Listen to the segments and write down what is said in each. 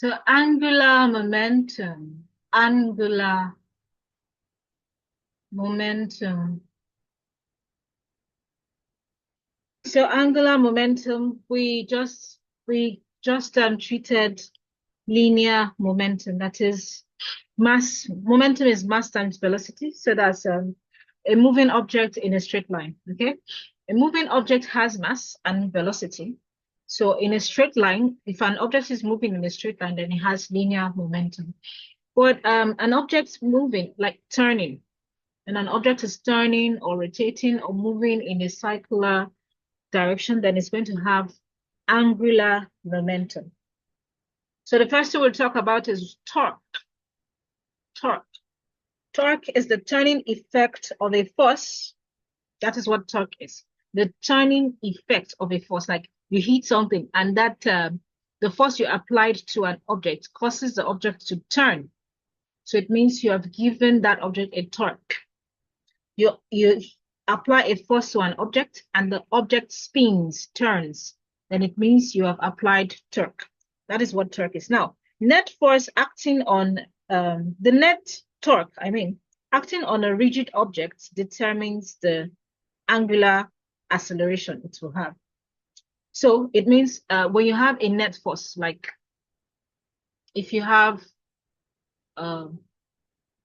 So angular momentum, angular momentum. So angular momentum, we just treated linear momentum. That is mass. Momentum is mass times velocity. So that's a moving object in a straight line. Okay, a moving object has mass and velocity. So in a straight line, if an object is moving in a straight line, then it has linear momentum. But an object moving, like turning, and an object is turning or rotating or moving in a circular direction, then it's going to have angular momentum. So the first thing we'll talk about is torque. Torque. Torque is the turning effect of a force. That is what torque is. The turning effect of a force, like you hit something and that the force you applied to an object causes the object to turn. So it means you have given that object a torque. You apply a force to an object and the object spins, turns, then it means you have applied torque. That is what torque is. Now, net force acting on the net torque, acting on a rigid object determines the angular acceleration it will have. So it means when you have a net force, like if you have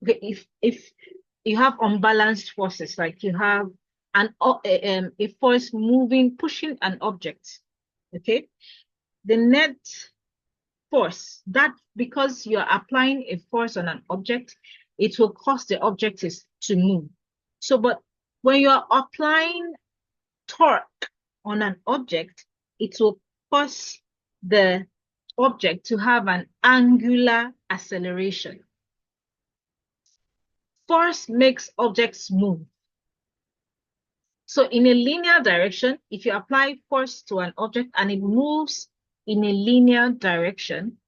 if you have unbalanced forces, like you have a force moving, pushing an object, okay? The net force, that because you're applying a force on an object, it will cause the object to move. So, but when you're applying torque on an object, it will cause the object to have an angular acceleration. Force makes objects move. So in a linear direction, if you apply force to an object and it moves in a linear direction,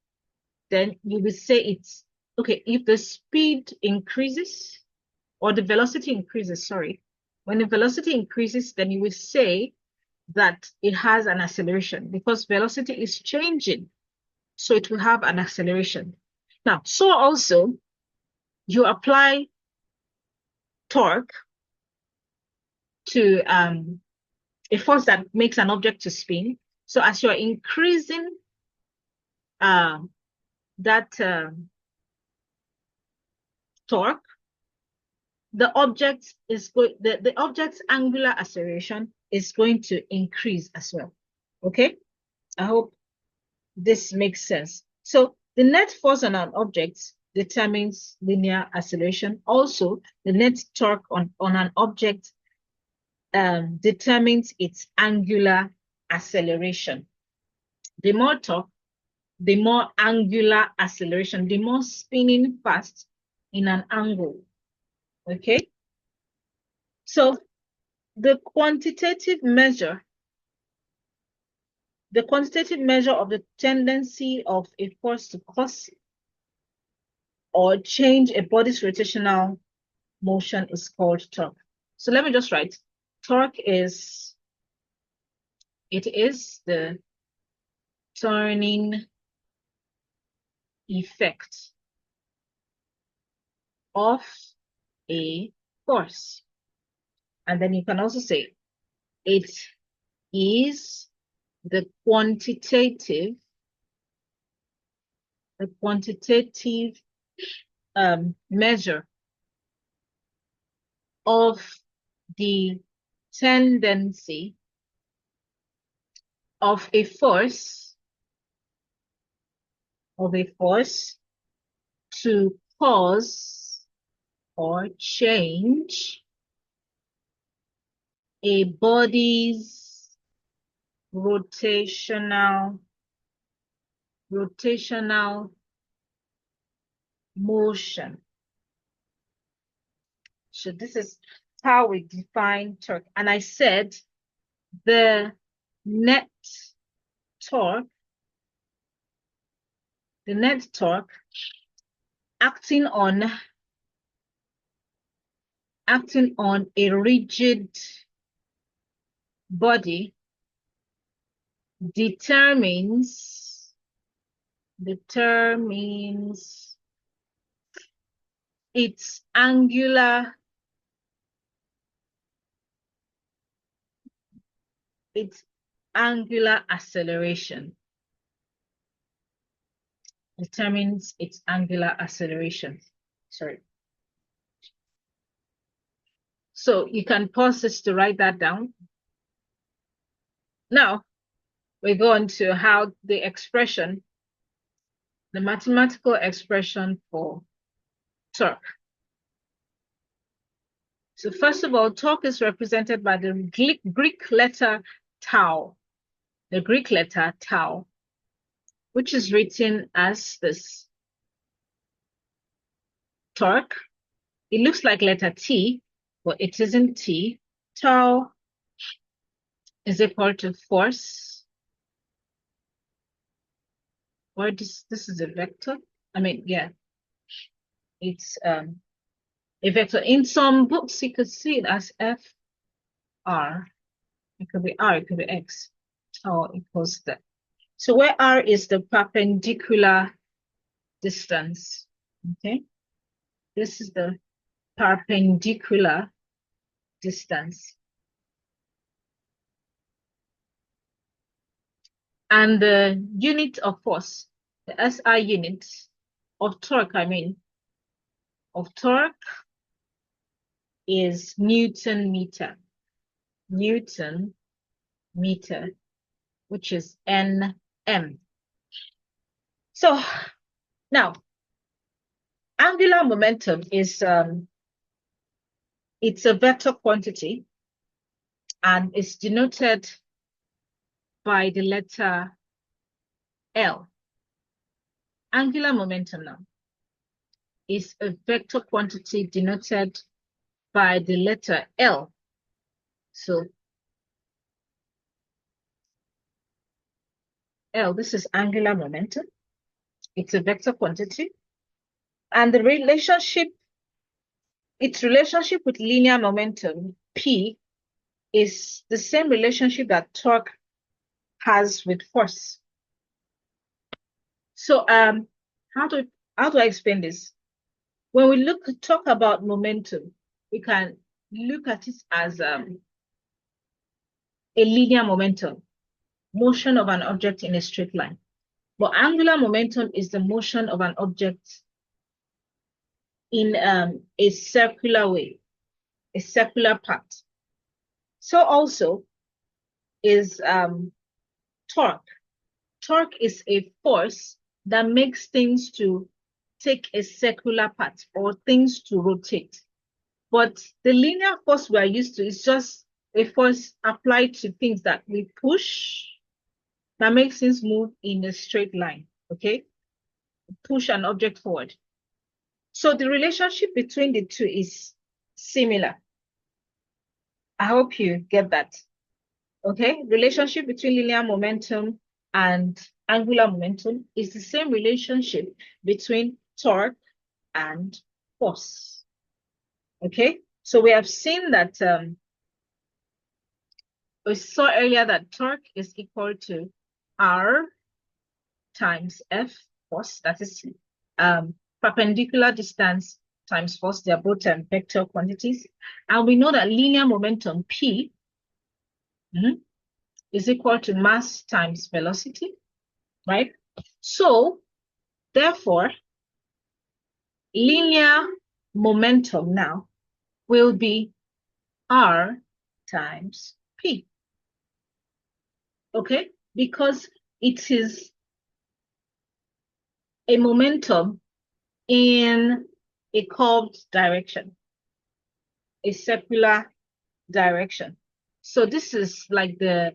then you will say it's, okay, if the speed increases or the velocity increases, sorry, when the velocity increases, then you will say that it has an acceleration because velocity is changing. So it will have an acceleration. Now, so also you apply torque to a force that makes an object to spin. So as you're increasing that torque, the object's angular acceleration is going to increase as well. Okay, I hope this makes sense. So the net force on an object determines linear acceleration. Also, the net torque on an object determines its angular acceleration. The more torque, the more angular acceleration, the more spinning fast in an angle. Okay? So the quantitative measure of the tendency of a force to cause or change a body's rotational motion is called torque. So let me just write. Torque is the turning effect of a force. And then you can also say it is the quantitative measure of the tendency of a force to cause or change a body's rotational motion. So this is how we define torque. And I said the net torque acting on a rigid body determines determines its angular acceleration. Determines its angular acceleration. Sorry. So you can pause this to write that down. Now, we go on to how the expression, the mathematical expression for torque. So first of all, torque is represented by the Greek letter tau. The Greek letter tau, which is written as this. Torque. It looks like letter T, but it isn't T. Tau is equal to force. Or this is a vector. I mean, yeah. It's a vector. In some books, you could see it as FR. It could be R, it could be X. Tau equals that. So where R is the perpendicular distance, okay? This is the perpendicular distance. And the unit of force, the SI unit of torque, of torque is Newton meter. Newton meter, which is Nm. So now, angular momentum is it's a vector quantity and it's denoted by the letter L. Angular momentum now is a vector quantity denoted by the letter L. So L, this is angular momentum. It's a vector quantity. And the relationship, its relationship with linear momentum, P, is the same relationship that torque has with force. So how do I explain this? When we talk about momentum, we can look at it as a linear momentum, motion of an object in a straight line. But angular momentum is the motion of an object in a circular way, a circular path. So also is torque. Torque is a force that makes things to take a circular path or things to rotate. But the linear force we are used to is just a force applied to things that we push that makes things move in a straight line, okay? Push an object forward. So the relationship between the two is similar. I hope you get that, okay? Relationship between linear momentum and angular momentum is the same relationship between torque and force, okay? So we have seen that, we saw earlier that torque is equal to R times F force, that is perpendicular distance times force. They are both vector quantities. And we know that linear momentum P is equal to mass times velocity, right? So therefore, linear momentum now will be R times P, okay? Because it is a momentum in a curved direction, a circular direction. So this is like the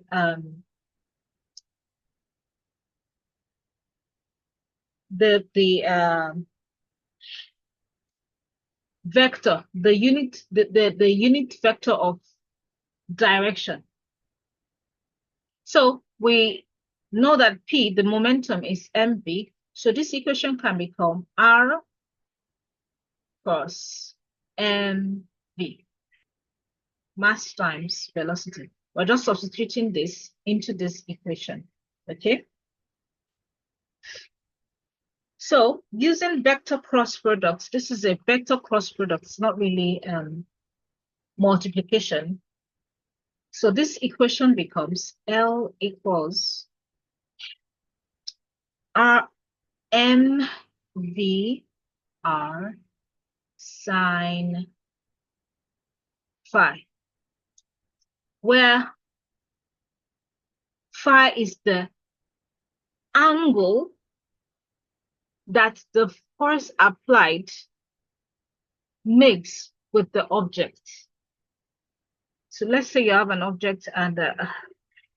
vector, the unit vector of direction. So we know that P, the momentum, is mv. So this equation can become R cos mv, mass times velocity. We're just substituting this into this equation, okay? So using vector cross products, this is a vector cross product. It's not really multiplication. So this equation becomes L equals R M V R sine phi, where phi is the angle that the force applied makes with the object. So let's say you have an object and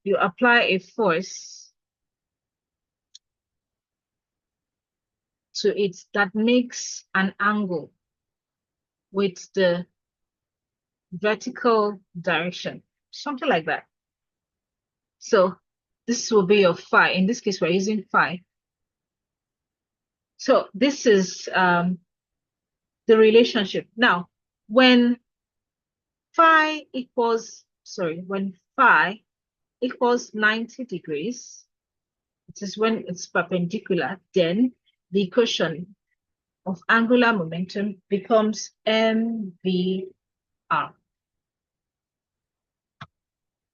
you apply a force to it that makes an angle with the vertical direction, something like that. So this will be your phi. In this case, we're using phi. So this is the relationship. Now, when phi equals 90 degrees, it is when it's perpendicular, then the equation of angular momentum becomes mvr.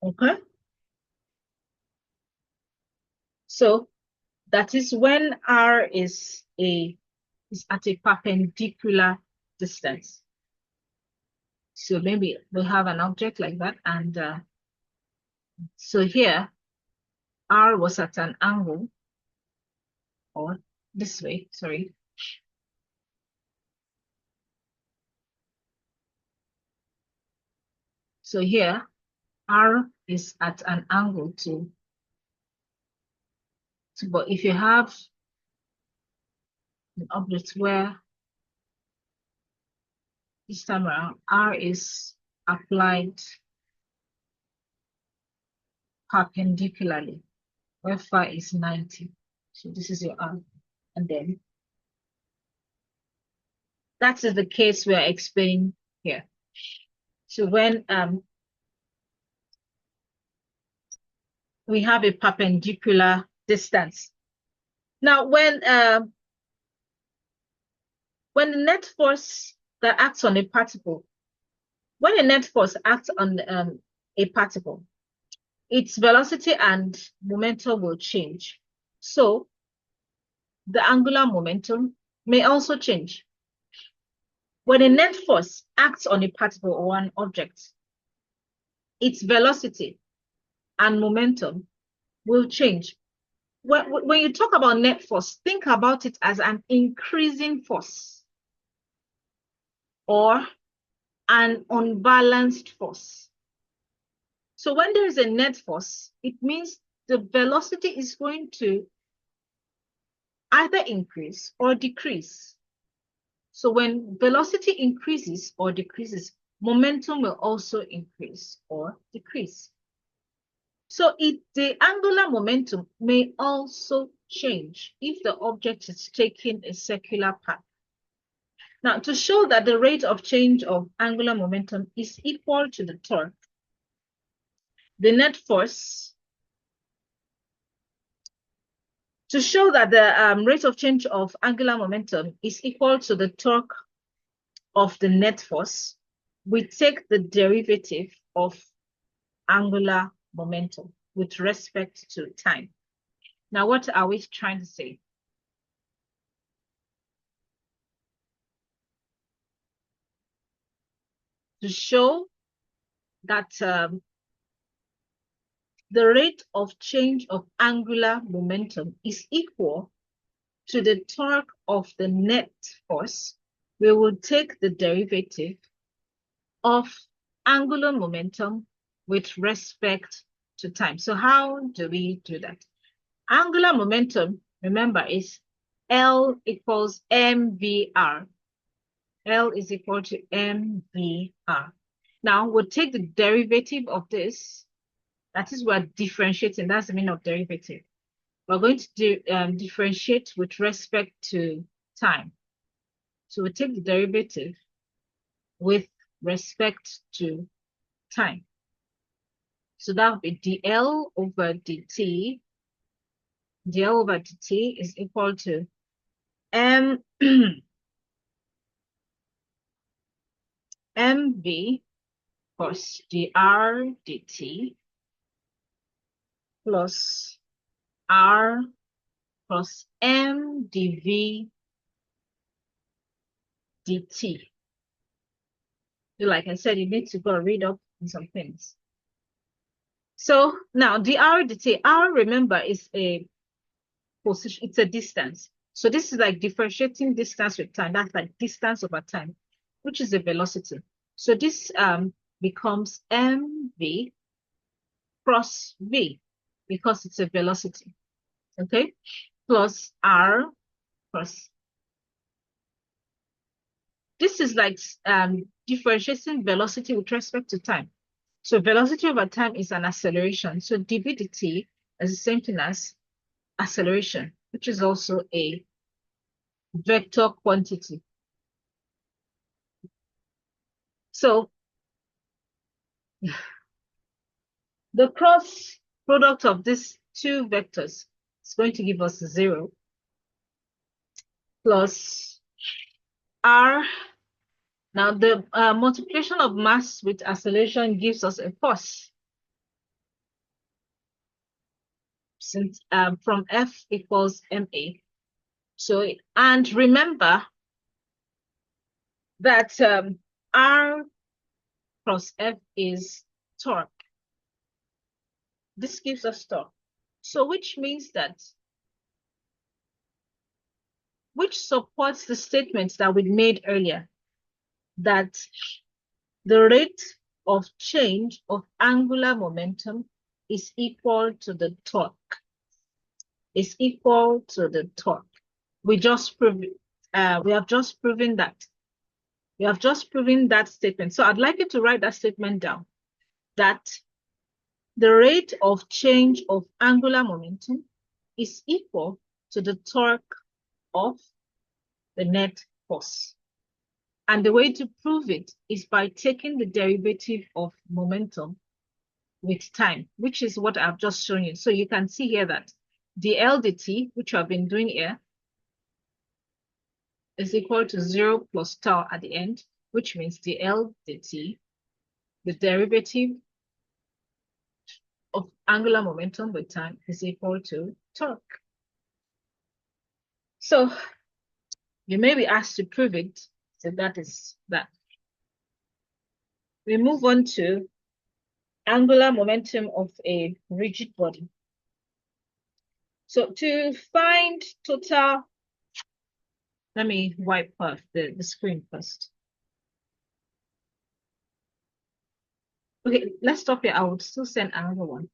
Okay? So that is when r is at a perpendicular distance. So maybe we have an object like that, and so here r was at an angle, or this way, sorry. So here r is at an angle but if you have an object where this time around r is applied perpendicularly, where phi is 90. So this is your r, and then that is the case we are explaining here. So when we have a perpendicular distance. Now, when the net force that acts on a particle, when a net force acts on a particle, its velocity and momentum will change. So the angular momentum may also change. When a net force acts on a particle or an object, its velocity and momentum will change. When you talk about net force, think about it as an increasing force or an unbalanced force. So when there is a net force, it means the velocity is going to either increase or decrease. So when velocity increases or decreases, momentum will also increase or decrease. So the angular momentum may also change if the object is taking a circular path. Now, to show that the rate of change of angular momentum is equal to the torque, the net force, to show that the rate of change of angular momentum is equal to the torque of the net force, we take the derivative of angular momentum with respect to time. Now, what are we trying to say? To show that the rate of change of angular momentum is equal to the torque of the net force, we will take the derivative of angular momentum with respect to time. So how do we do that? Angular momentum, remember, is L equals mvr. L is equal to mvr. Now we'll take the derivative of this. That is, we're differentiating. That's the meaning of derivative. We're going to differentiate with respect to time. So we take the derivative with respect to time. So that would be dl over dt. dl over dt is equal to M mv plus dr dt plus r plus m dv dt. Like I said, you need to go read up on some things. So now dr dt, r, remember, is a position, it's a distance. So this is like differentiating distance with time. That's like distance over time, which is the velocity. So this becomes mv cross v because it's a velocity, okay? Plus r plus. This is like differentiating velocity with respect to time. So velocity over time is an acceleration. So dv dt is the same thing as acceleration, which is also a vector quantity. So the cross product of these two vectors is going to give us 0 plus r. Now the multiplication of mass with acceleration gives us a force. Since from F equals ma. So, and remember that r plus F is torque. This gives us torque. So which means that, which supports the statement that we made earlier, that the rate of change of angular momentum is equal to the torque. Is equal to the torque. We just proved, we have just proven that. We have just proven that statement. So I'd like you to write that statement down, that the rate of change of angular momentum is equal to the torque of the net force. And the way to prove it is by taking the derivative of momentum with time, which is what I've just shown you. So you can see here that dl dt, which I've been doing here, is equal to 0 plus tau at the end, which means dl dt, the derivative of angular momentum with time, is equal to torque. So you may be asked to prove it. So that is that. We move on to angular momentum of a rigid body. So to find total, let me wipe off the screen first. Okay, let's stop here. I would still send another one.